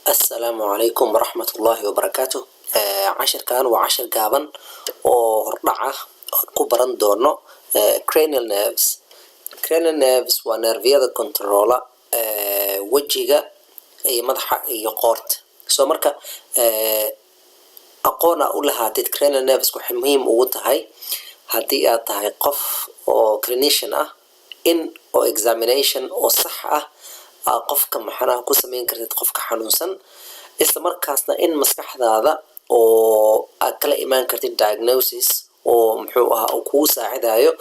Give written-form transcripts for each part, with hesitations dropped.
السلام عليكم ورحمة الله وبركاته. عشر كان وعشر قابن ورنعه كبران دورنو cranial nerves. cranial nerves waa nerviyada controla wajiga iyo madaxa iyo qoorta. soo marka aqoona u lahaatid cranial nerves waxay muhiim ugu tahay haddii aad tahay qof oo clinician ah in oo examination oo sax ah qofka maxanaha ku sameyn kartid qofka xanuunsan isla markaasna in maskaxdaada oo aad kala imaan kartid diagnosis oo muxuu ahaa uu kugu saacidayo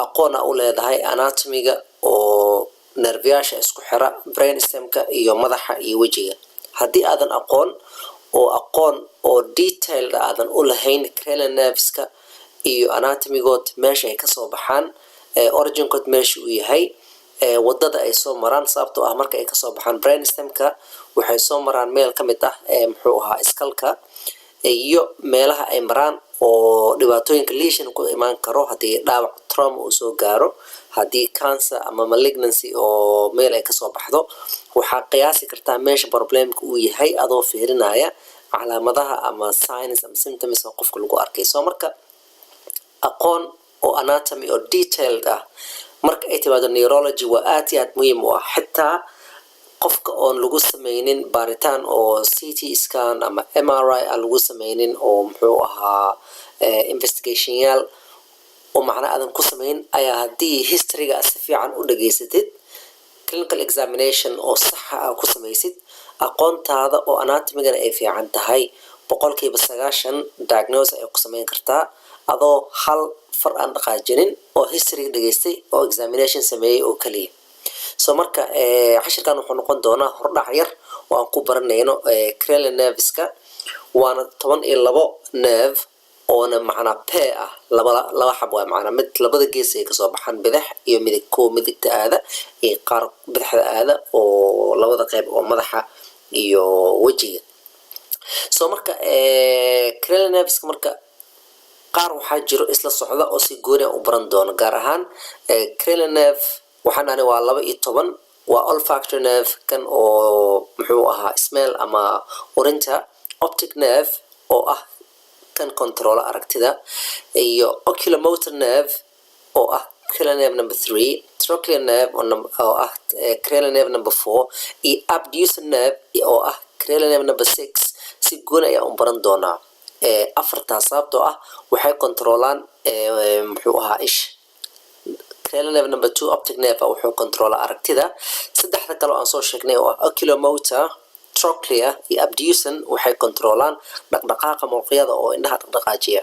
aqoona u leedahay anatomiga oo nerviyasha isku xira brainstemka iyo madaxa iyo wajiga. haddii aadan aqoon oo detailed aadan u lahayn cranial nerveska iyo anatomigood meesha ay kasoo baxaan originkood meesha uu yahay wadada ay soo maraan sababtoo ah marka ay kasoo baxaan brainstemka waxay soo maraan meel ka mid ah muxuu ahaa iskalka iyo meelaha ay maraan oo dhibaatooyinka lesion ku imaan karo haddii dhaawac trauma uu soo gaaro haddii cancer ama malignancy oo meel ay kasoo baxdo waxaa qiyaasi kartaa meesha problemka uu yahay adoo fiirinaya calaamadaha ama signs ama symptoms oo qofka lagu arkay. soo marka aqoon oo anatomy oo detailed ah marka ay timaado neurology waa aad iyo aad muhiim u ah xitaa qofka oon lagu sameynin baaritaan oo CT scan ama MRI aan lagu sameynin oo muxuu ahaa investigation yaal oo macna aadan ku sameyn ayaa haddii historyga si fiican u dhageysatid clinical examination oo sax ah ku sameysid aqoontaada oo anatomigana ay fiican tahay 90% diagnose ay ku sameyn kartaa adoo hal far aan dhaqaajinin oo history dhageystay oo examination sameeyay oo kaliya. soo marka cashirkan wuxuu noqon doonaa hordhac yar oo aan ku baranayno cranial nerveska waana 12 nerve oona macna pair ah laba xab waa macna mid labada gees ay kasoo baxaan bidix iyo midig midigta aada iyo qaar bidixda aada oo labada qayb oo madaxa iyo wajiga. soo marka cranial nerveska marka qaar waxaa jiro isla socda oo si gooni ah u baran doono gaar ahaan cranial nerve waxaan ani waa 12 waa olfactory nerve kan oo muxuu ahaa smell ama urinta, optic nerve oo ah kan control aragtida iyo oculomotor nerve oo ah cranial nerve number 3, trochlear nerve oo ah cranial nerve number 4 iyo abductor nerve oo ah cranial nerve number 6 si gooni ayaa u baran doonaa. afartaas sababtoo ah waxay controlaan muxuu ahaa ish. cranial nerve number 2 optic nerve wuxuu controla aragtida. saddexda kale oo aan soo sheegnay oo oculomotor, trochlear iyo abductor waxay controlaan dhaqdhaqaaqa murqaha oo indhaha dhaqdhaqaajiya.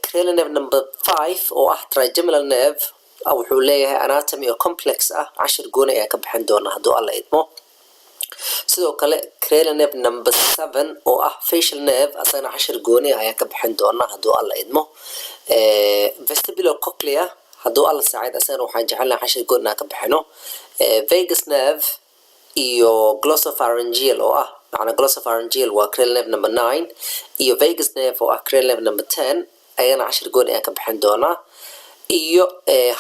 cranial nerve number 5 oo ah trigeminal nerve wuxuu leeyahay anatomy oo complex ah 10 gooni ayaa ka bixin doona hadduu alla idmo. sidoo kale cranial nerve number 7 oo ah facial nerve asagana 10 gooni ayaa ka bixin doona hadduu alla idmo. vestibulocochlear hadduu alla saacid asagana waxaan jecelnahay 10 gooni ka bixino. vagus nerve iyo glossopharyngeal oo ah macna glossopharyngeal waa cranial nerve number 9 iyo vagus nerve oo ah cranial nerve number 10 ayana 10 gooni ayaa ka bixin doona iyo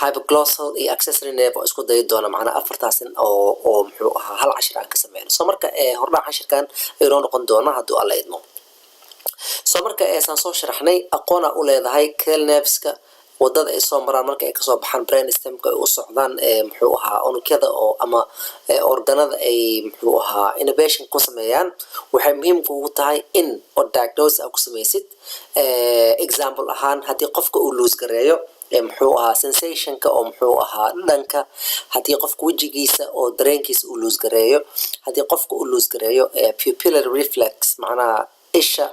hypoglossal iyo accessory nerve oo isku dayi doona macna afartaas oo muxuu ahaa hal 10 aan ka sameeyno. soo marka hordhac cashirkan ayuu noqon doona hadduu alla idmo. soo marka aan soo sharaxnay aqoona u leedahay cranial nerveska wadada ay soo maraan marka ay kasoo baxaan brainstemka ay u socdaan muxuu ahaa unugyada oo ama organada ay muxuu ahaa innervation ku sameeyaan waxay muhiim ugu tahay in oo diagnose ku sameysid. example ahaan haddii qofka uu lose gareeyo muxuu ahaa sensationka oo muxuu ahaa dhanka haddii qofka wajigiisa oo dareenkiisa uu lose gareeyo haddii qofka uu lose gareeyo pupillary reflex macnaha isha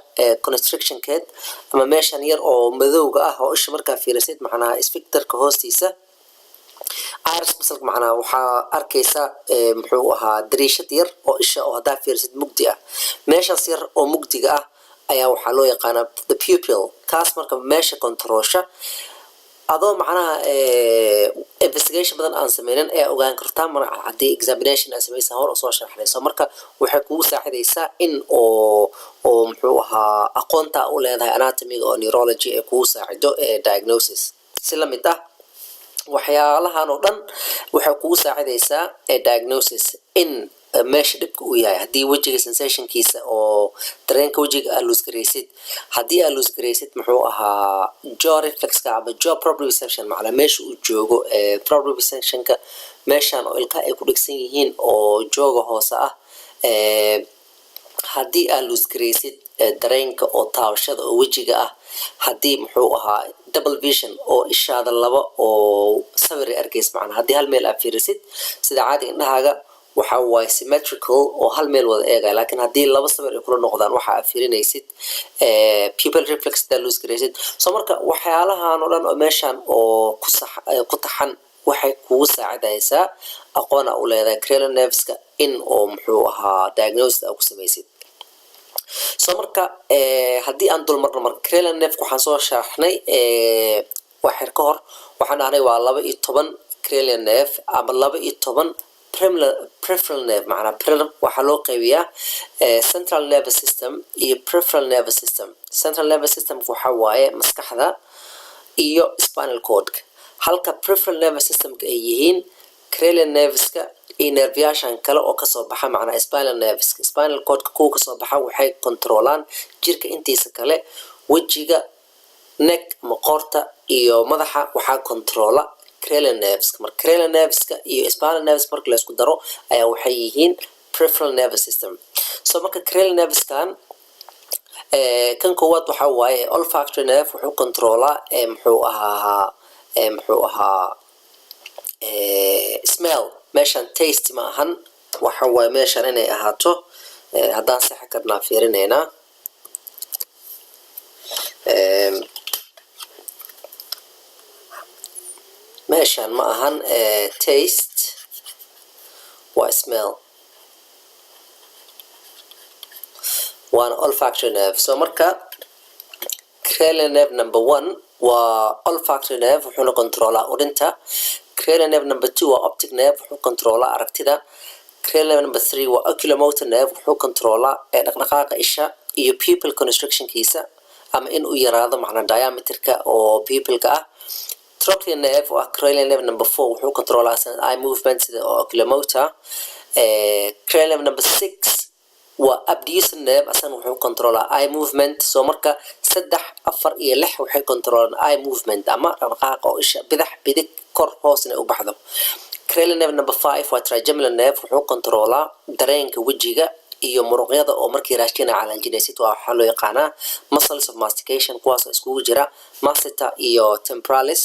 constrictionkeed ama meeshan yar oo madowga ah oo isha markaa fiirisid macnaha sphincterka hoostiisa iris muscle macnaha waxaa arkaysa muxuu ahaa dariishad yar oo isha oo hadaa fiirisid mugdi ah meeshaas yar oo mugdiga ah ayaa waxaa loo yaqaanaa the pupil. kaas marka meesha controlsha adoo macnaha investigation badan aan sameynin ayaa ogaan kartaa haddii examination aan sameysan hor soo sharaxnayso marka waxay kugu saacidaysaa in oo muxuu ahaa aqoonta u leedahay anatomiga oo neurology ee kugu saacido diagnosis. si la mid ah waxyaalahan oo dhan waxay kugu saacidaysaa diagnosis in meesha dhibka uu yahay haddii wejiga sensationkiisa oo dareenka wejiga aad lose garaysid haddii aad lose garaysid muxuu ahaa jaw reflexka ama jaw proprioception macnaa meesha uu joogo proprioceptionka meeshaan oo ilkaha ay ku dhegsan yihiin oo jooga hoose ah haddii aad lose garaysid dareenka oo taabashada oo wejiga ah haddii muxuu ahaa double vision oo ishaada laba oo sawir arkays macnaa haddii hal meel aad fiirisid sida caadi indhahaaga waxa waaye symmetrical oo hal meel wada eegaya laakiin haddii laba sawir ay kula noqdaan waxa aad fiirinaysid pupil reflex daa lose garaysid so marka waxyaalahan oo dhan oo meeshaan oo ku taxan waxay kugu saacidaysaa aqoon u leedahay cranial nerveska in oo muxuu ahaa diagnosis aad ku samaysid so marka haddii aan dulmarno marka cranial nerve waxaan soo sharaxnay waxyar ka hor waxaan dhahnay waa 12 cranial nerve ama 12 peripheral nerve macnaa waxaa loo qaybiyaa central nervous system iyo peripheral nervous system central nervous system waxa waaye maskaxda iyo spinal cordka halka peripheral nervous systemka ay yihiin cranial nerveska iyo nerviyaashan kale oo kasoo baxa macnaa spinal nerveska spinal cordka kuwa kasoo baxa waxay controlaan jirka intiisa kale wejiga neck maqoorta iyo madaxa waxaa controla cranial nerveska marka cranial nerveska iyo spinal nerves marka la isku daro ayaa waxay yihiin peripheral nervous system so marka cranial nerveskan kan koowaad waxa waaye olfactory nerve wuxuu controlaa muxuu ahaa smell meeshan taste ma ahan waxa waaye meeshan inay ahaato haddaan saxa karnaa fiirinaynaa meeshan ma ahan taste waa smell waana olfactory nerve so marka cranial nerve number 1 waa olfactory nerve wuxuuna controlaa urinta cranial nerve number 2 waa optic nerve wuxuu controlaa aragtida cranial nerve number 3 waa oculomotor nerve wuxuu controlaa dhaqdhaqaaqa isha iyo pupil constrictionkiisa ama in uu yaraado macnaa diameterka oo pupilka ah trochlear nerve waa cranial nerve number 4 wuxuu controlaa eye movement sida oculomotor cranial nerve number 6 waa abducens nerve asan wuxuu controlaa eye movement soo marka 3 4 iyo 6 waxay controlaan eye movement ama dhaqdhaqaaqa oo isha bidig kor hoosna u baxdo cranial nerve number 5 waa trigeminal nerve wuxuu controlaa dareenka wejiga iyo muruqyada oo markii raashina calaanjinaysid waxa loo yaqaanaa muscles of mastication kuwaas iskugu jira masseter iyo temporalis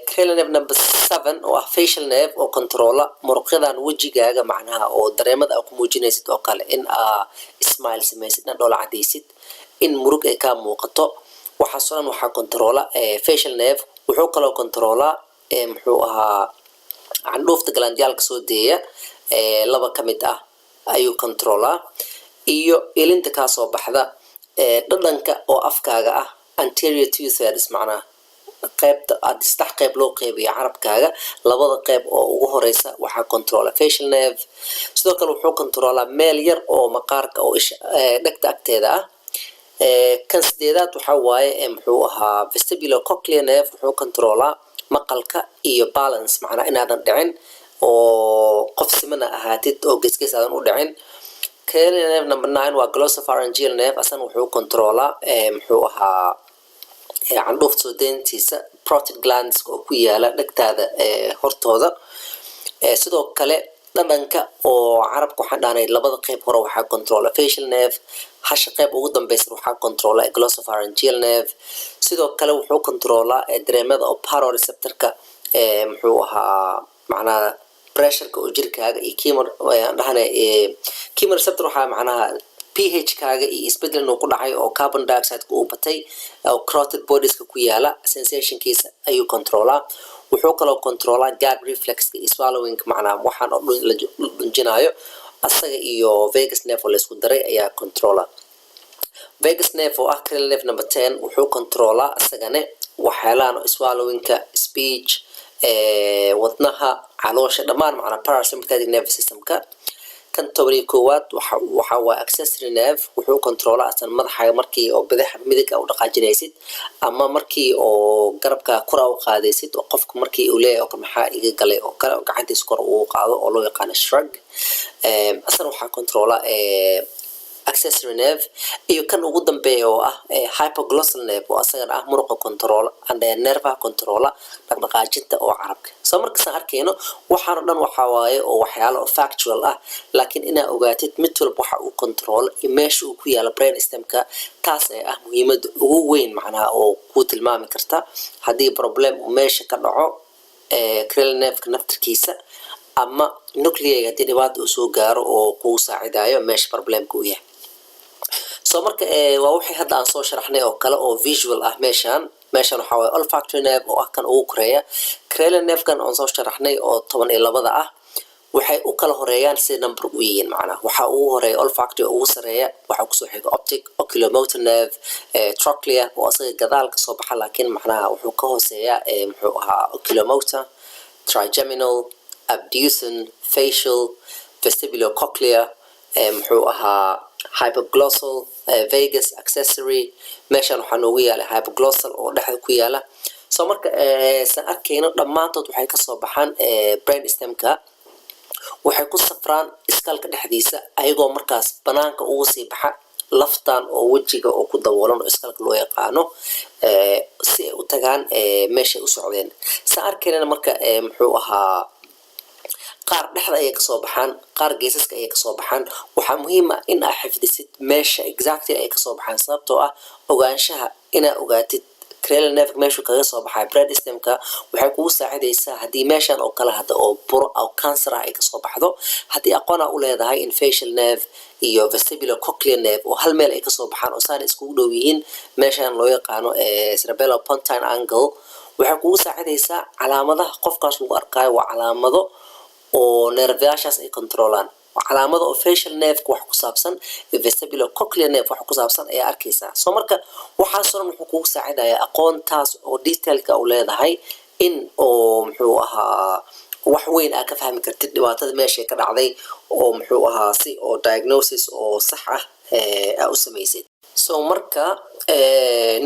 cranial nerve number 7 oo ah facial nerve oo controla muruqyadan wejigaaga macnaha oo dareemada aad ku muujinaysid oo kale in smile samaysid dhoola cadaysid in murug ay ka muuqato waxaas oo dhan waxaa controla facial nerve wuxuu kaloo controla muxuu ahaa candhuufta glandyaalka soo deeya laba ka mid ah ayuu controlaa iyo ilinta ka soo baxda dhadhanka oo afkaaga ah anterior 2/3 macnaa qaybta saddex qayb loo qaybiyo carabkaaga labada qayb oo ugu horeysa waxaa controla facial nerve sidoo kale wuxuu controlaa meel yar oo maqaarka oo isha dhagta agteeda ah kan sideedaad waxa waaye muxuu ahaa vestibulocochlear nerve wuxuu controlaa maqalka iyo balance macnaa inaadan dhicin oo qof simana ahaatid oo geesgees aadan u dhicin cranial nerve number 9 waa glossopharyngeal nerve asan wuxuu controlaa muxuu ahaa candhuufta soo deyntiisa parotid glands oo ku yaala dhagtaada hortooda sidoo kale dhadhanka oo carabka waxaan dhahnay labada qayb hore waxaa controla facial nerve hasha qayb ugu dambeysa waxaa controla glossopharyngeal nerve sidoo kale wuxuu controlaa dareemada oo baroreceptorka muxuu ahaa macnaha pressureka oo jirkaaga iyo chemoreceptor waxaa macnaha pH kaaga iyo isbedel inuu ku dhacay oo carbon dioxide ku batay oo carotid bodieska ku yaala sensationkiisa ayuu controlaa wuxuu kaloo controlaa gag reflexka iyo swallowing macnaa waxaan oo la dhunjinayo asaga iyo vagus nerve oo la isku daray ayaa controla vagus nerve oo ah cranial nerve number 10 wuxuu controlaa asagane waxyaalahan swallowingka speech wadnaha caloosha dhammaan macnaa parasympathetic nervous systemka kan tobani koowaad waxa waa accessory nerve wuxuu controla asan madaxa markii oo badaxa midig u dhaqaajinaysid ama markii oo garabka kor u qaadaysid oo qofka markii uu leeyahay oo maxaa iga galay oo kale gacantiisa kor uu qaado oo loo yaqaan shrug asan waxa controla accessory nerve iyo kan ugu dambeeyo oo ah hypoglossal nerve oo asaga ah muruqa control and nerve control dhaqdhaqaajinta oo carabka soo markaas arkayno waxaan dhan waxa waaye oo waxyaalo factual ah laakiin ina ogaatid mid walba waxa uu control meesha uu ku yaala brain stemka taas ah muhiimad ugu weyn macnaha oo ku tilmaami karta hadii problem uu meesha ka dhaco cranial nerve naftirkiisa ama nuclei hadii dhibaato uu soo gaaro oo ku saacidayo meesha problemka uu yahay soo marka waa wixii hadda aan soo sharaxnay oo kale oo visual ah meeshan waxa way olfactory nerve oo ah kan ugu koreeya cranial nerve kan aan soo sharaxnay oo 12 ah waxay u kala horeeyaan si number u yihiin macnaha waxa uu horeeya olfactory ugu sareeya waxa ku soo xiga optic oculomotor nerve trochlea oo asaga gadaal ka soo baxa laakiin macnaha wuxuu ka hooseeya muxuu ahaa oculomotor trigeminal abducens facial vestibulocochlear muxuu ahaa hypoglossal vagus accessory meeshan waxa noogu yaala hypoglossal oo dhexda ku yaala soo marka san arkayno dhamaantood waxay ka soo baxaan brain stemka waxay ku safraan iskalka dhexdiisa ayagoo markaas banaanka ugu sii baxa laftan oo wajiga oo ku daboolan oo iskalka loo yaqaano si ay u tagaan meesha u socdeen san arkayna marka muxuu ahaa qaar dhexda ay ka soo baxaan qaar geesaska ay ka soo baxaan waxa muhiim ah in aad xifdisid meesha exactly ay ka soo baxaan sababtoo ah ogaanshaha ina ogaatid cranial nerve meesha kaga soo baxay brain stemka waxay kugu saacidaysaa hadii meeshan oo kala hada oo buro oo cancer ay ka soo baxdo hadii aqoon u leedahay in facial nerve iyo vestibulocochlear nerve oo hal meel ay ka soo baxaan oo saan isku dhow yihiin meeshan loo yaqaano cerebellopontine angle waxay kugu saacidaysaa calaamadaha qofkaas lagu arkayo waa calaamado oo nerveyaashaas ay controlaan calaamado oo facial nerve wax ku saabsan vestibulocochlear nerve wax ku saabsan ay arkaysaa soo marka waxa soo wuxuu kugu saacidayaa aqoontaas oo detailka u leedahay in oo muxuu ahaa wax weyn aad ka fahmi kartid dhibaatada meesha ka dhacday oo muxuu ahaa si oo diagnosis oo sax ah u sameeysid soo marka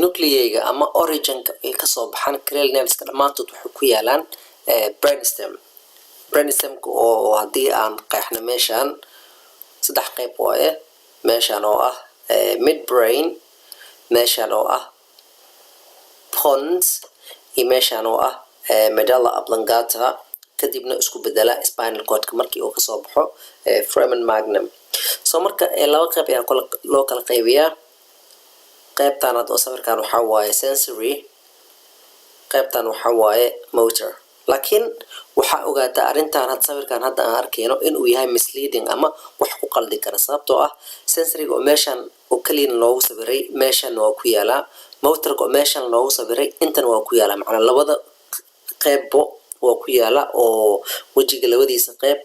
nuclei-ga ama origin-ka ay ka soo baxaan cranial nerves-ka dhamaantood waxay ku yaalaan brainstem brainstemka oo hadii aan qeexno meeshan saddex qayb waaye meeshan oo ah midbrain meeshan oo ah pons iyo meeshan oo ah medulla oblongata kadibna isku bedela spinal cord-ka markii uu ka soo baxo foramen magnum soo marka laba qayb ayaa loo kala qaybiyaa qaybtan oo sawirkan waxa waaye sensory qaybtan waxa waaye motor laakiin waxa ogaata arintan had sawirkan hadda aan arkayno in uu yahay misleading ama wax ku qaldi kara sababtoo ah sensory oo meeshan oo kaliin loogu sawiray meeshan waa ku yaala motor oo meeshan loogu sawiray intan waa ku yaala macna labada qaybo waa ku yaala oo wajiga labadiisa qayb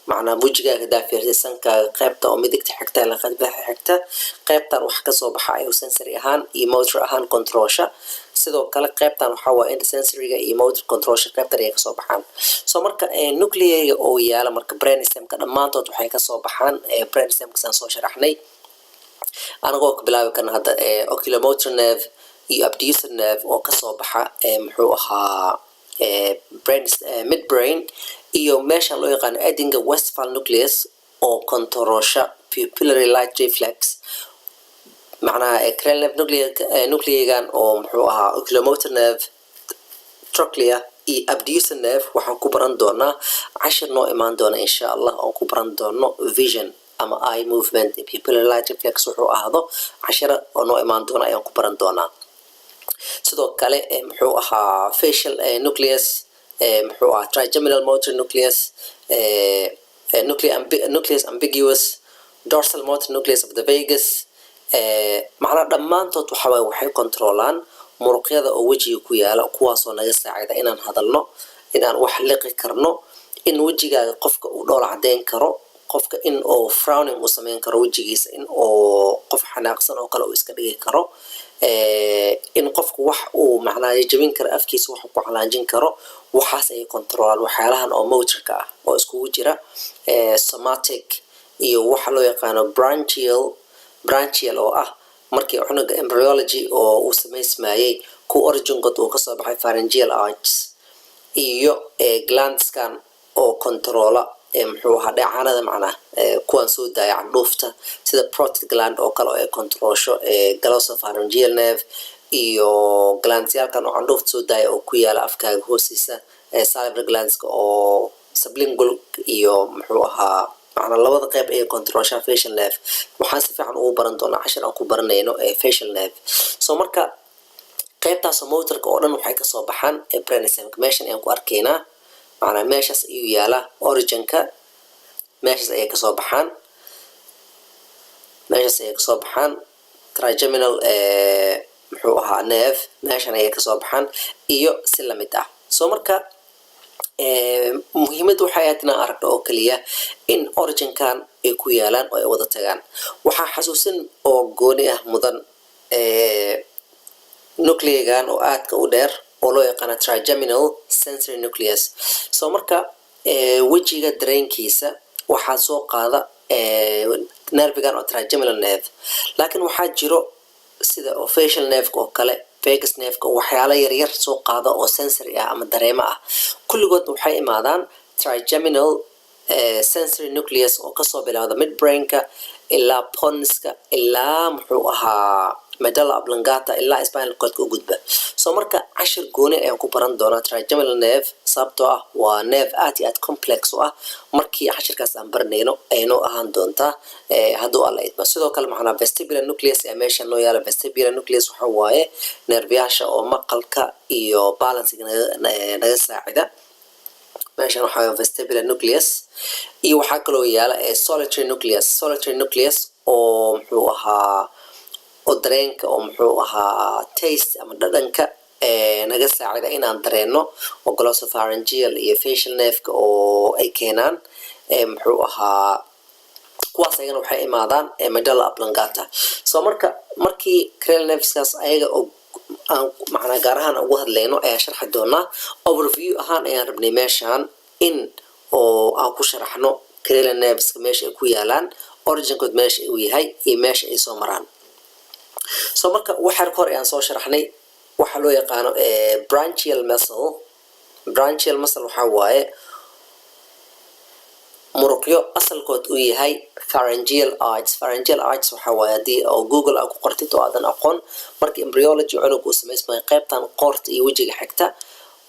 macna wajigaaga daafirsan ka qaybta oo midigta xigta la qadba xigta qaybtan wax ka soo baxay sensory ahaan iyo motor ahaan controlsha sidoo kale qaybtan waxa waa in sensory-ga iyo motor controlsha qaybtan ay ka soo baxaan soo marka nuclei-ga oo yaala marka brain stem-ka dhamaantood waxay ka soo baxaan brain stem-ka san soo sharaxnay anagoo ka bilaabi karna hadda oculomotor nerve iyo abducens nerve oo ka soo baxa muxuu ahaa midbrain iyo meeshan loo yaqaan Edinger Westphal nucleus oo controlsha pupillary light reflex macnaha cranial nuclei-gan oo muxuu ahaa oculomotor nerve trochlea iyo abducens nerve waxaan ku baran doonaa cashir noo imaan doona insha Allah oo ku baran doono vision ama eye movement pupillary light reflex wuxuu ahaado cashira oo noo imaan doona ayaan ku baran doonaa sidoo kale muxuu ahaa facial nucleus muxuu ahaa trigeminal motor nucleus nucleus ambiguous dorsal motor nucleus of the vagus macna dhamaantood waxay controlaan muruqyada oo wajiga ku yaala kuwaas oo naga saacida inaan hadalno inaan wax liqi karno in wajigaaga qofka uu dhool cadeyn karo qofka in oo frowning uu sameyn karo wajigiisa in oo qof xanaaqsan oo kale uu iska dhigi karo in qofku wax uu macnaa jabin karo afkiisa wax ku calaanjin karo waxaas ay controlaan waxyaalahan oo motorka ah oo isku jira somatic iyo waxa loo yaqaano branchial oo ah markii cunuga embryology oo uu samaysmayay ku originkood uu kasoo baxay pharyngeal arches iyo glandskan oo controla muxuu ahaa dheecaanada macnaha kuwan soo daaya candhuufta sida parotid gland oo kale oo ay controlsho glossopharyngeal nerve iyo glandsyalkan oo candhuufta soo daaya oo ku yaala afkaaga hoostiisa salivary glandska oo sublingual iyo muxuu ahaa macnaa labada qayb ay controlsha facial nerve waxaan si fiican ugu baran doonaa cashir aan ku baranayno facial nerve so marka qaybtaas motorka oo dhan waxay kasoo baxaan brainstemka meeshan ayaan ku arkaynaa macnaa meeshaas ayuu yaala originka meeshaas ayay kasoo baxaan trigeminal muxuu ahaa nerve meeshan ayay kasoo baxaan iyo si lamid ah so marka muhiimad waxay ahayd inaan aragno oo kaliya in originkan ay ku yaalaan oo ay wada tagaan waxaa xasuusin oo gooni ah mudan nucleagan oo aadka u dheer oo loo yaqaano trigeminal sensory nucleus so marka wejiga dareenkiisa waxaa soo qaada nervigan oo trigeminal nerve laakiin waxaa jiro sida facial nerve oo kale vagus nerve waxyaalo yaryar soo qaada oo sensory ah ama dareemo ah kulligood waxay imaadaan trigeminal sensory nucleus oo kasoo bilaawda midbrainka ilaa ponska ilaa muxuu ahaa medulla oblongata ilaa spinal cordka u gudba so marka cashir gooni ayaan ku baran doonaa trigeminal nerve sababtoo ah waa nerve aad iyo aad complex u ah markii cashirkaas aan baranayno aynoo ahaan doontaa hadduu alla idmo sidoo kale macnaa vestibular nucleus ayaa meesha noo yaala vestibular nucleus waxa waaye nerviyaasha oo maqalka iyo balancega naga saacida meeshan waxaa vestibular nucleus iyo waxaa kaloo yaala solitary nucleus oo muxuu ahaa oo dareenka oo muxuu ahaa taste ama dhadhanka naga saacida inaan dareeno oo glossopharyngeal iyo facial nerve oo ay keenaan muxuu ahaa kuwaas ayagana waxay imaadaan medulla oblongata so markii cranial nerveskaas ayaga oo aan macnaa gaar ahaan ugu hadlayno ayaan sharxi doonaa overview ahaan ayaan rabnay meeshaan in oo aan ku sharaxno cranial nerveska meesha ay ku yaalaan originkood meesha uu yahay iyo meesha ay soo maraan so marka waxaan hore aan soo sharaxnay waxa loo yaqaano branchial muscle waxa waaye muruqyo asalkood uu yahay pharyngeal arches waxa waaye haddii oo google aad ku qortid oo aadan aqoon marka embryology cunug uu samaysmay qaybtan qoorta iyo wejiga xigta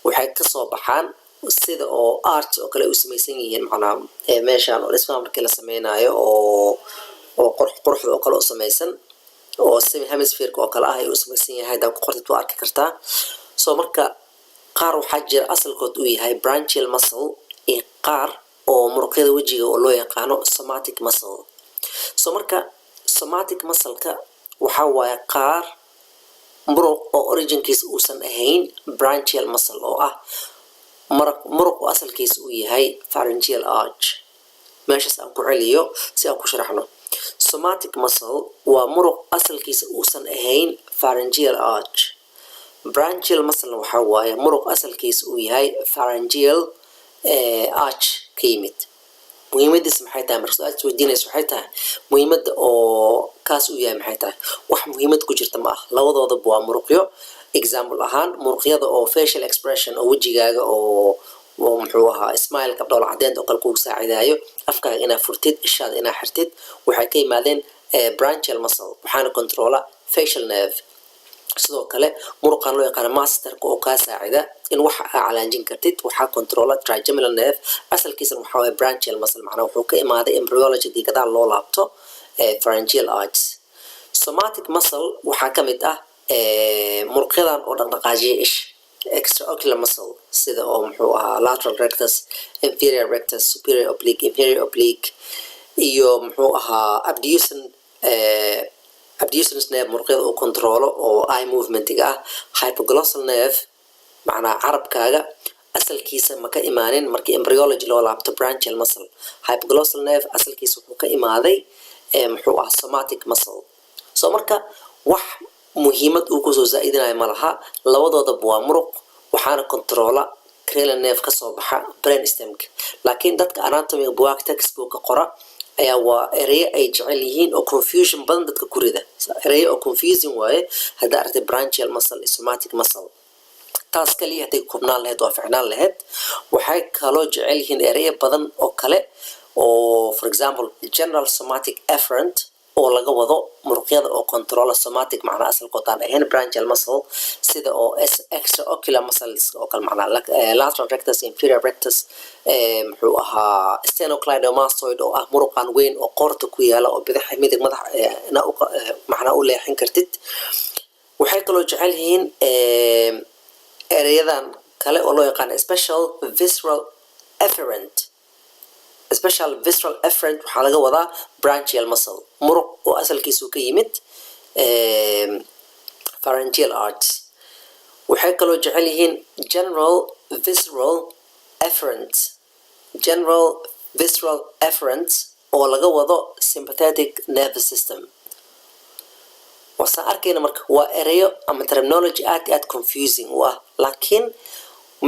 waxay kasoo baxaan sida oo arch oo kale u samaysan yihiin macnaa meeshaan oo dhismaha markii la sameynayo oo quruxda oo kale u samaysan oo semi hemisphere oo kale ah ay u samaysan yahay hadaan ku qortid waa arki kartaa so marka qaar waxaa jira asalkood uu yahay branchial muscle iyo qaar oo muruqyada wejiga oo loo yaqaano somatic muscle so marka somatic muscle-ka waxa waaye qaar muruq oo originkiisa uusan ahayn branchial muscle oo ah muruq oo asalkiisa uu yahay pharyngeal arch meeshaas aan ku celiyo si aan ku sharaxno somatic muscle waa muruq asalkiisa uusan ahayn pharyngeal arch branchial muscle waxa waaye muruq asalkiisa uu yahay pharyngeal arch ka yimid muhiimadiisa maxay tahay marka su-aal isweydiinaysa waxay tahay muhiimada oo kaas uu yahay maxay tahay wax muhiimad ku jirta ma ah labadoodaba waa muruqyo example ahaan muruqyada oo facial expression oo wejigaaga oo muxuu ahaa smileka dhoola cadeynta oo kale kugu saacidayo afkaaga inaa furtid ishaada inaa xirtid waxay ka yimaadeen branchial muscle waxaana controla facial nerve sidoo kale muruqan loo yaqaano masterka oo kaa saacida in waxa aa calaanjin kartid waxaa controla trigeminal nerve asalkiisana waxaa waaye branchial muscle macnaa wuxuu ka imaaday embryology gadaal loo laabto pharyngeal arches somatic muscle waxaa ka mid ah muruqyadan oo dhaqdhaqaajiya ish extraocular muscle sida oo muxuu ahaa lateral rectus inferior rectus superior oblique inferior oblique iyo muxuu ahaa abducens nerve muruqyada uu controlo oo eye movementiga ah hypoglossal nerve macnaa carabkaaga asalkiisa ma ka imaanin markii embryology loo laabto branchial muscle hypoglossal nerve asalkiisa wuxuu ka imaaday muxuu ahaa somatic muscle so marka wax muhiimad uu kusoo zaa'idinayo ma laha labadoodaba waa muruq waxaana controla cranial nerve kasoo baxa brainstemka laakiin dadka anatomy buwaag textbook qora ayaa waa erey ay jecel yihiin oo confusion badan dadka ku rida erey oo confusing waaye hadda aragtay branchial muscle iyo somatic muscle taas kaliya haday kubnaan lahayd waa ficnaan lahayd waxay kaloo jecel yihiin erey badan oo kale oo for example general somatic efferent oo laga wado muruqyada oo control somatic macnaha asalkooda aan ahayn branchial muscle sida oo extraocular muscles oo kale macnaha lateral rectus inferior rectus muxuu ahaa sternocleidomastoid oo ah muruqan weyn oo qoorta ku yaala oo bidix midig madax macnaha u leexin kartid waxay kaloo jecel yihiin ereyadan kale oo loo yaqaan special visceral efferent waxaa laga wadaa branchial muscle muruq oo asalkiisu ka yimid pharyngeal arts waxay kaloo jecel yihiin general visceral efferent oo laga wado sympathetic nervous system wasaan arkayna marka waa ereyo ama terminology aad iyo aad confusing u ah laakiin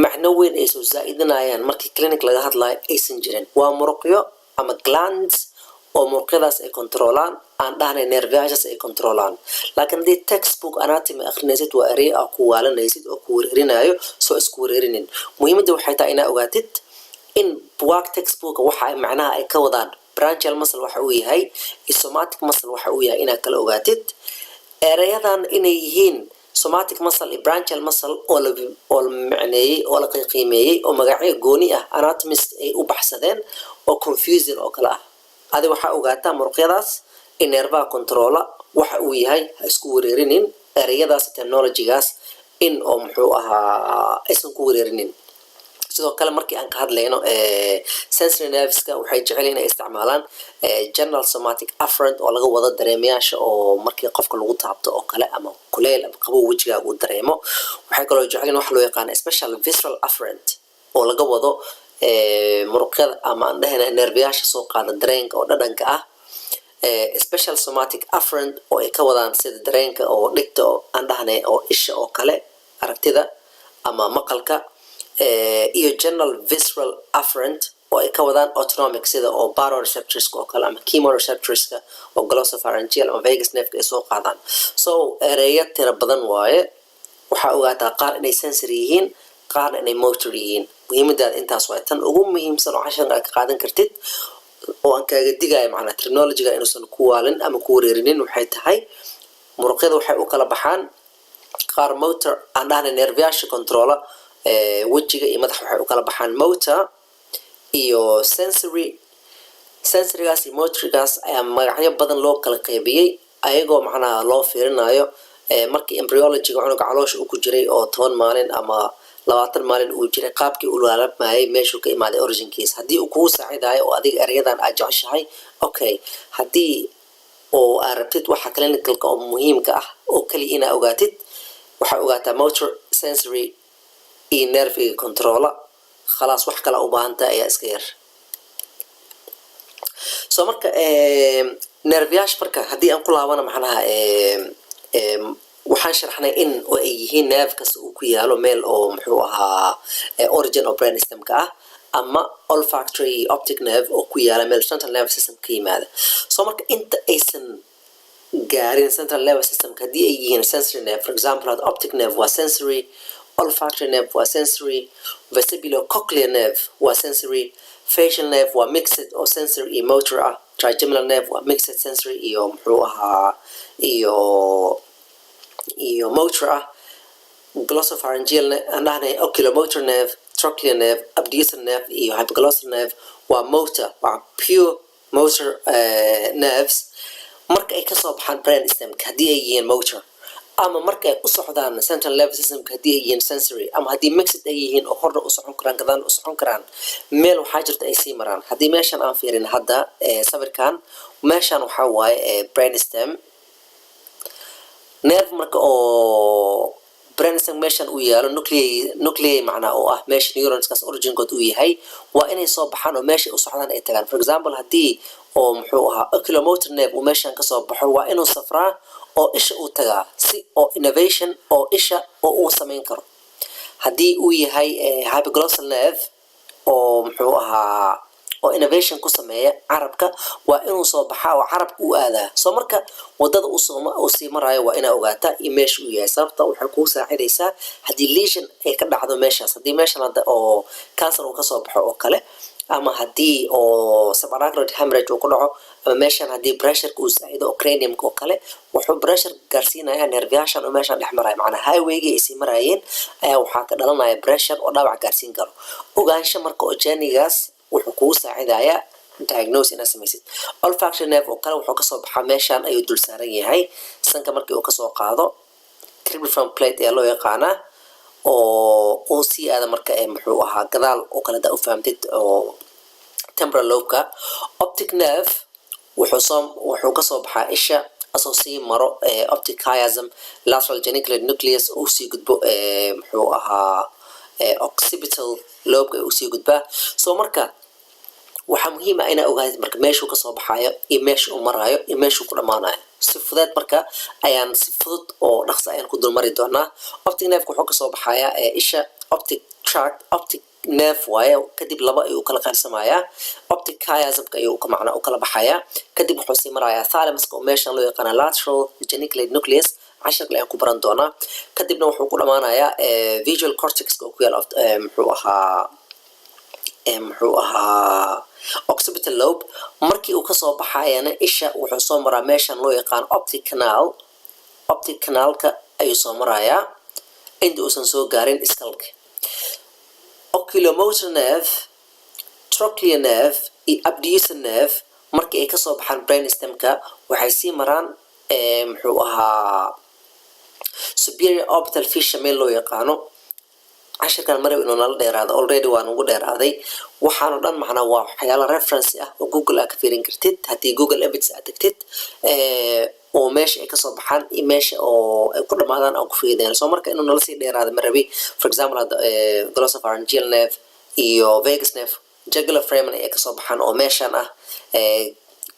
macno weyn ay soo zaa'idinayaan markii clinic laga hadlayo aysan jirin waa muruqyo ama glands oo muruqyadaas ay controlaan aan dhahnay nerviyaashaas ay controlaan laakiin haddii textbook anatomy akhrinaysid waa ereyo aa ku waalanaysid oo ku wareerinayo soo isku wareerinin muhiimadda waxay tahay inaa ogaatid in buwaag textbooka waxa ay macnaha ay ka wadaan branchial muscle waxa uu yahay iyo somatic muscle waxa uu yahay inaad kala ogaatid ereyadan inay yihiin somatic muscle iyo branchial muscle oo la macneeyey oo la qiimeeyey oo magacyo gooni ah anatomist ay u baxsadeen oo confusing oo kale ah adi waxaa ogaataa muruqyadaas in nervaha controla waxa uu yahay ha isku wareerinin ereyadaas technologygaas in oo muxuu ahaa aysan ku wareerinin sidoo kale markii aan ka hadlayno sensory nerveska waxay jecel inay isticmaalaan general somatic afferent oo laga wado dareemayaasha oo markii qofka lagu taabto oo kale ama kuleyl ama qabow wejigaaga uu dareemo waxay kaloo jecel wax loo yaqaan special visceral afferent oo laga wado muruqyada ama aan dhahayna nerviyaasha soo qaada dareenka oo dhadhanka ah special somatic afferent oo ay ka wadaan sida dareenka oo dhigta oo aan dhahnay oo isha oo kale aragtida ama maqalka iyo general visceral afferent oo ay ka wadaan autonomic sida oo baroreceptorska oo kale ama chemoreceptorska oo glossopharyngeal ama vagus nerve ay soo qaadaan so ereyo tira badan waaye waxaa ogaataa qaar inay sensory yihiin qaarna inay motor yihiin muhiimadaada intaas waay tan ugu muhiimsan oo casharka aad ka qaadan kartid oo aan kaaga digayo macnaa terminologyga inuusan ku waalin ama ku wareerinin waxay tahay muruqyada waxay u kala baxaan qaar motor aan dhahnay nerviyaasha controla wejiga iyo madax waxay u kala baxaan motor iyo sensorygaas iyo motorigaas ayaa magacyo badan loo kala qaybiyey ayagoo macnaha loo fiirinayo markii embryologyga cunuga caloosha uu ku jiray oo 10 maalin ama 20 maalin uu jiray qaabkii uu laalabmayay meeshuu ka imaaday originkiisa haddii uu kugu saacidayo oo adiga erayadan aad jeceshahay okay haddii oo aad rabtid waxa clinicalka oo muhiimka ah oo kaliya inaa ogaatid waxaa ogaataa motor sensory iyo nerviga controla khalaas wax kale u baahantahay ayaa iska yar so marka nerviyaasha marka haddii aan ku laabana macnaha waxaan sharaxnay in oo ay yihiin nerve kasta uu ku yaalo meel oo muxuu ahaa origin of brain systemka ah ama olfactory optic nerve oo ku yaala meel central nervous system ka yimaada so marka inta aysan gaarin central nervous system haddii ay yihiin sensory nerve for example optic nerve waa sensory olfactory nerve waa sensory vestibulocochlear nerve waa sensory facial nerve waa mixed oo sensory iyo motor ah trigeminal nerve waa mixed sensory iyo muxuu ahaa iyo motor ah glossopharyngeal aan dhahnay oculomotor nerve trochlear nerve abducens nerve iyo hypoglossal nerve waa motor waa pure motor nerves marka ay kasoo baxaan brain stemka haddii ay yihiin motor ama marka ay u socdaan central nervous systemka haddii ay yihiin sensory ama haddii mixed ay yihiin oo horna u socon karaan gadaan u socon karaan meel waxaa jirta ay sii maraan haddii meeshan aan fiirin hadda sawirkan meeshan waxaa waaye brain stem nerve marka oo brainstem meeshan uu yaalo nuclei macnaa oo ah meesha neuronskaas originkood uu yahay waa inay soo baxaan oo meesha u socdaan ay tagaan for example haddii oo muxuu ahaa oculomotor nerve uu meeshan kasoo baxo waa inuu safraa oo isha uu tagaa si oo innovation oo isha oo uu samayn karo haddii uu yahay hypoglossal nerve oo muxuu ahaa oo innovation ku sameeya carabka waa inuu soo baxaa oo carabka u aadaa soo marka wadada uu sii marayo waa inaa ogaataa in meesha uu yahay sababta waxay kuu saacidaysaa haddii lesion ay ka dhacdo meeshaas haddii meeshan hadda oo cancer uu kasoo baxo oo kale ama haddii oo subarachnoid hemorrhage uu ku dhaco ama meeshan haddii pressure uu zaa'ido oo craniumka oo kale wuxuu pressure gaarsiinayaa nerveyaashan oo meeshan dhex maraya macnaa highway-gii ay sii marayeen ayaa waxaa ka dhalanaya pressure oo dhaawac gaarsiin karo ogaansho marka oo journey-gaas wuxuu kugu saacidayaa diagnose inaad samaysid olfactory nerve oo kale wuxuu kasoo baxaa meeshan ayuu dul saaran yahay sanka markii uu kasoo qaado cribriform plate ayaa loo yaqaanaa oo sii aada marka muxuu ahaa gadaal oo kale daa u fahamtid oo temporal lobe-ka optic nerve wuxuu kasoo baxaa isha asoo sii maro optic chiasm lateral geniculate nucleus uu sii gudbo muxuu ahaa occipital lobe-ka uu sii gudbaa soo marka waxaa muhiim ah inaa ogaatid marka meeshuu kasoo baxaayo iyo meesha uu maraayo iyo meeshuu ku dhammaanayo si fudeed marka ayaan si fudud oo dhaqso ayaan ku dulmari doonaa optic nerve wuxuu kasoo baxayaa isha optic tract optic nerve waaye kadib laba ayuu kala qaybsamayaa optic chiasmka ayuu macnaa u kala baxayaa kadib wuxuu sii marayaa thalamuska oo meeshan loo yaqaana lateral geniculate nucleus casharka ayaan ku baran doonaa kadibna wuxuu ku dhammaanayaa visual cortex-ka oo ku yaala muxuu ahaa occipital lobe markii uu kasoo baxayana isha wuxuu soo maraa meeshan loo yaqaan optic canalka ayuu soo marayaa inta uusan soo gaarin iskalka oculomotor nerve trochlear nerve iyo abductor nerve markii ay kasoo baxaan brainstemka waxay sii maraan muxuu ahaa superior orbital fissure meel loo yaqaano cashirkan marab inuu nala dheeraado already waan ugu dheeraaday waxaanu dhan macnaa waa waxyaalo reference ah oo google aad ka fiirin kartid haddii google images aad tagtid oo meesha ay kasoo baxaan iyo meesha oo ay ku dhammaadaan aan ku fiideen soo marka inuu nala sii dheeraado marabi for example hadda glossopharyngeal nerve iyo vagus nerve jugular foramen ay kasoo baxaan oo meeshan ah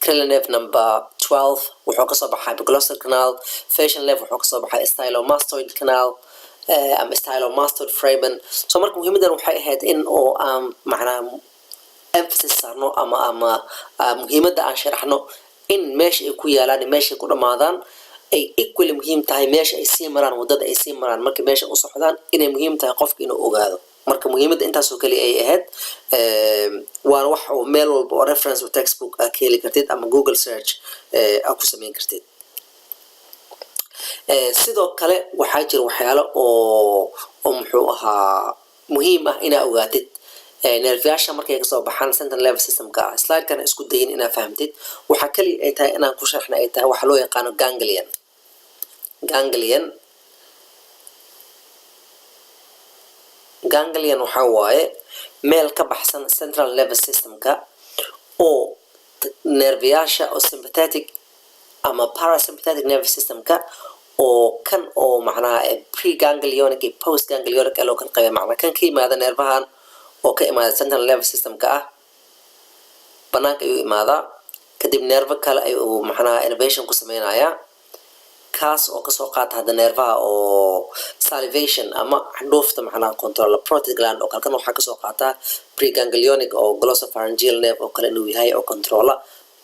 cranial nerve number 12 wuxuu kasoo baxaa epiglossal canal facial nerve wuxuu kasoo baxaa stylomastoid canal ama stylomastoid foramen soo marka muhiimadan waxay ahayd in oo aan macnaa emphasis saarno ama muhiimadda aan sharaxno in meesha ay ku yaalaan meesha ay ku dhammaadaan ay equally muhiim tahay meesha ay sii maraan waddada ay sii maraan marka meesha u socdaan inay muhiim tahay qofka inuu ogaado marka muhiimadda intaasoo kaliya ay ahayd waana wax oo meel walba oo reference oo textbook aad ka heli kartid ama google search aad ku samayn kartid sidoo kale waxaa jira waxyaalo oo muxuu ahaa muhiim ah inaa ogaatid nerveyaasha markay kasoo baxaan central nervous systemka ah slide-kan isku dayin inaa fahamtid waxaa kaliya ay tahay inaan ku sharxna ay tahay waxa loo yaqaano ganglion waxaa waaye meel ka baxsan central nervous systemka oo nerveyaasha oo sympathetic ama parasympathetic nervous systemka oo kan oo macnaha preganglionic iyo postganglionic loo kala qayb macnaha kan ka yimaada nervahan oo ka imaada central nervous systemka ah banaanka ayuu imaadaa kadib nerve kale ayuu macnaha innervation ku sameynayaa kaas oo kasoo qaata hadda nervaha oo salivation ama xandhuufta macnaha control parotid gland oo kale kan waxaa kasoo qaataa preganglionic oo glossopharyngeal nerve oo kale inuu yahay oo controla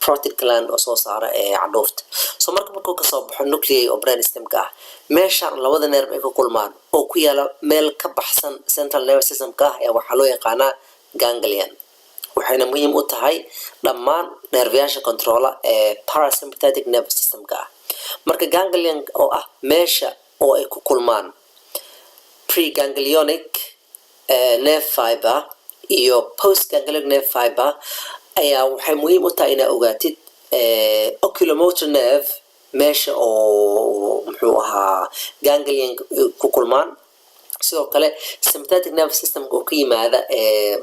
parotid gland oo soo saara candhuufta soo markuu kasoo baxo nuclei oo brainstemka ah meeshaan labada nerve ay ku kulmaan oo ku yaala meel ka baxsan central nervous systemka ah ee waxaa loo yaqaanaa ganglion waxayna muhiim u tahay dhammaan nerveyaasha controla parasympathetic nervous systemka ah marka ganglion oo ah meesha oo ay ku kulmaan preganglionic nerve fiber iyo postganglionic nerve fiber ayaa waxay muhiim u tahay inaa ogaatid oculomotor nerve meesha oo muxuu ahaa ganglion ku kulmaan sidoo kale sympathetic nervous systemka oo ka yimaada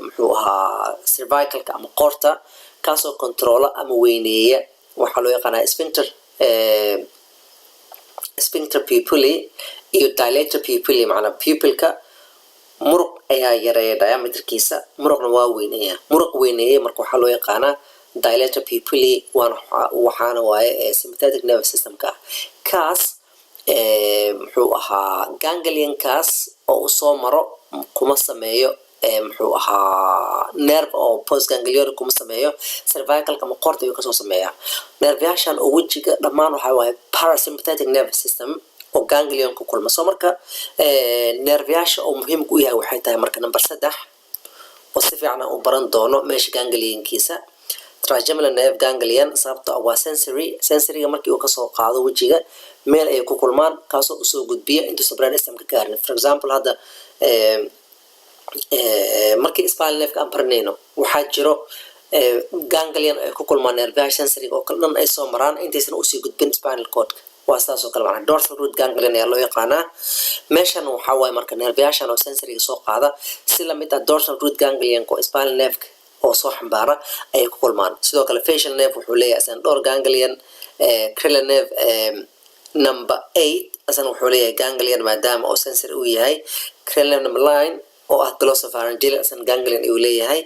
muxuu ahaa cervicalka ama qoorta kaasoo controla ama weyneeya waxaa loo yaqaanaa sphincter pupilli iyo dilator pupilli macnaa pupilka muruq ayaa yareeya diameterkiisa muruqna waa weyneeya muruq weyneeya marka waxaa loo yaqaanaa dilator pupilli waxaana waaye sympathetic nervous systemka ah kaas muxuu ahaa ganglionkaas oo uu soo maro kuma sameeyo muxuu ahaa nerve oo postganglionic kuma sameeyo cervicalka ma qorta ayuu kasoo sameeyaa nerveyaashan oo wejiga dhammaan waxaa waaye parasympathetic nervous system oo ganglion ku kulma soo marka nerveyaasha oo muhiimka u yahay waxay tahay marka number 3 oo si fiican u baran doono meesha ganglionkiisa trigeminal nerve ganglion sababtoo waa sensoryga markii uu kasoo qaado wejiga meel ay ku kulmaan kaasoo usoo gudbiya intuu brainstem ka gaarin for example hadda markii spinal nerve aan baranayno waxaa jiro ganglion ay ku kulmaan nerveyaasha sensoryga oo kala dhan ay soo maraan intaysan usii gudbin spinal cord waa sidaas oo kale macnaa dorsal root ganglion ayaa loo yaqaanaa meeshan waxaa waaye marka nerveyaashan oo sensoryga soo qaada si lamid ah dorsal root ganglion oo spinal nerve oo soo xambaara ay ku kulmaan sidoo kale facial nerve wuxuu leeyahay asan dhowr ganglion cranial nerve number 8 asan wuxuu leeyahay ganglion maadaama oo sensory uu yahay cranial number 9 oo ah glossopharyngeal asan ganglion uu leeyahay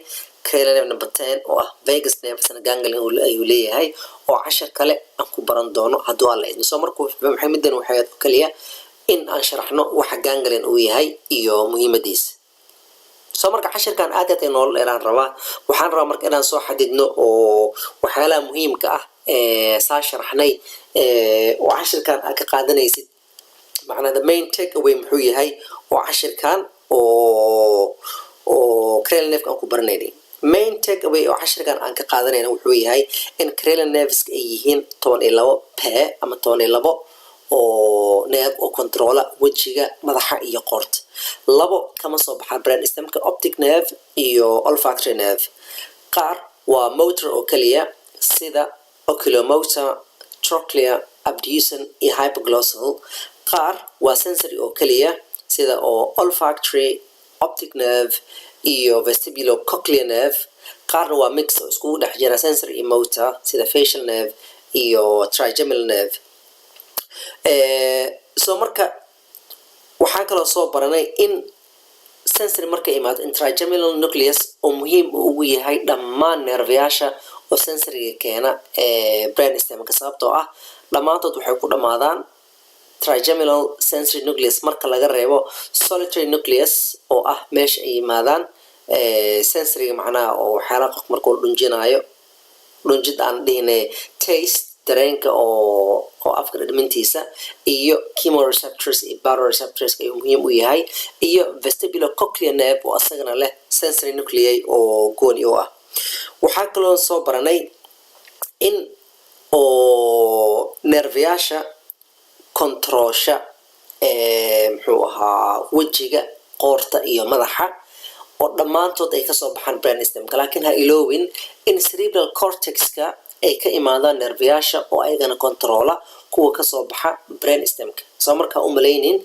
cranial nerve number 10 oo ah vagus nerve asan ganglion uu leeyahay oo cashar kale aan ku baran doono hadduu aan la idmo soo markuu maxamidan waxay kaliya in aan sharaxno waxa ganglion uu yahay iyo muhiimadiisa soo marka cashirkan aad ay nool dheeraan rabaa waxaan rabaa marka inaan soo xadidno oo waxyaalaha muhiimka ah saa sharaxnay oo cashirkan aad ka qaadanaysid macnaa the main take away muxuu yahay oo cashirkan oo cranial nerve aan ku baranaynay main take away oo cashirkan aan ka qaadanayna wuxuu yahay in cranial nerves ay yihiin 12 pair ama 12 oo nerve oo controla wejiga madaxa iyo qoorta labo kama soo baxa brainstemka optic nerve iyo olfactory nerve qaar waa motor oo kaliya sida oculomotor trochlear abducens iyo hypoglossal qaar waa sensory oo kaliya sida oo olfactory optic nerve iyo vestibulocochlear nerve qaarna waa mix oo iskugu dhex jira sensory iyo motor sida facial nerve iyo trigeminal nerve soo marka waxaan kaloo soo baranay in sensory markay imaado trigeminal nucleus oo muhiim ugu yahay dhammaan nerveyaasha oo sensoryga keena brainstemka sababtoo ah dhammaantood waxay ku dhammaadaan trigeminal sensory nucleus marka laga reebo solitary nucleus oo ah meesha ay yimaadaan sensoryga macnaha oo waxyaalaha qof markuu dhunjinaayo dhunjid aan dhihinay taste dareenka oo afka dhadhamintiisa iyo chemoreceptors iyo baroreceptors ayuu muhiim u yahay iyo vestibulocochlear nerve oo asagana leh sensory nuclei oo gooni u ah waxaa kaloo soo baranay in oo nerveyaasha controlsha muxuu ahaa wejiga qoorta iyo madaxa oo dhammaantood ay kasoo baxaan brainstemka laakiin ha iloowin in cerebral cortexka ay ka imaadaan nerveyaasha oo ayagana controla kuwa kasoo baxa brainstemka soo markaa u malaynin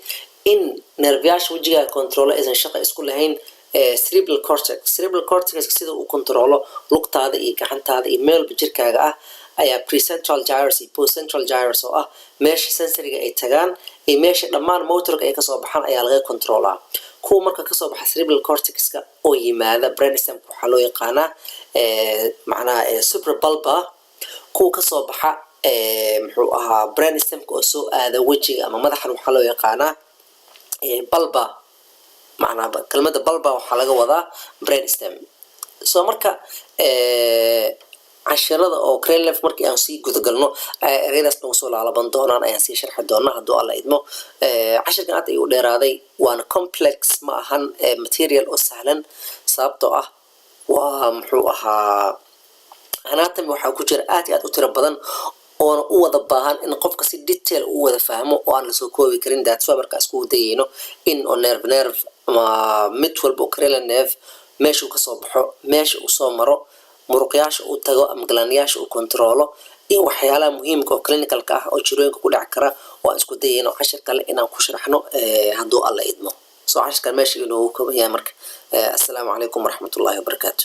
in nerveyaasha wejiga controla aysan shaqo isku lahayn cerebral cortex sida uu controlo lugtaada iyo gacantaada iyo meelba jirkaaga ah ayaa precentral gyrus iyo postcentral gyrus oo ah meesha sensoryga ay tagaan iyo meesha dhammaan motorka ay kasoo baxaan ayaa laga controlaa kuwa marka kasoo baxa cerebral cortexka oo yimaada brainstemka waxaa loo yaqaanaa macnaha suprabulbar kuwa kasoo baxa muxuu ahaa brainstemka oo soo aada wejiga ama madaxan waxaa loo yaqaanaa bulba macnaha kelmadda bulba waxaa laga wadaa brainstem soo marka cashirada oo cranial nerve markii aan sii gudagalno ereyadaas nagu soo laalaban doonaan ayaan sii sharxi doonaa hadduu alla idmo cashirkan aad ayuu dheeraaday waana complex ma ahan material oo sahlan sababtoo ah waa muxuu ahaa anatomy waxaa ku jira aad iyo aad u tiro badan oona u wada baahan in qofka si detail u wada fahmo oo aan lasoo koobi karin that's why markaa iskugu dayayno in oo nerve ama mid walba oo cranial nerve meeshuu kasoo baxo meesha uu soo maro muruqyaasha uu tago ama galaanyaasha uu controlo iyo waxyaalaha muhiimka oo clinicalka ah oo jirooyinka ku dhac kara oo aan isku dayayno cashir kale inaan ku sharaxno hadduu alla idmo soo cashirkan meesha inuu ka yahay marka assalaamu calaykum waraxmatullaahi wabarakaatu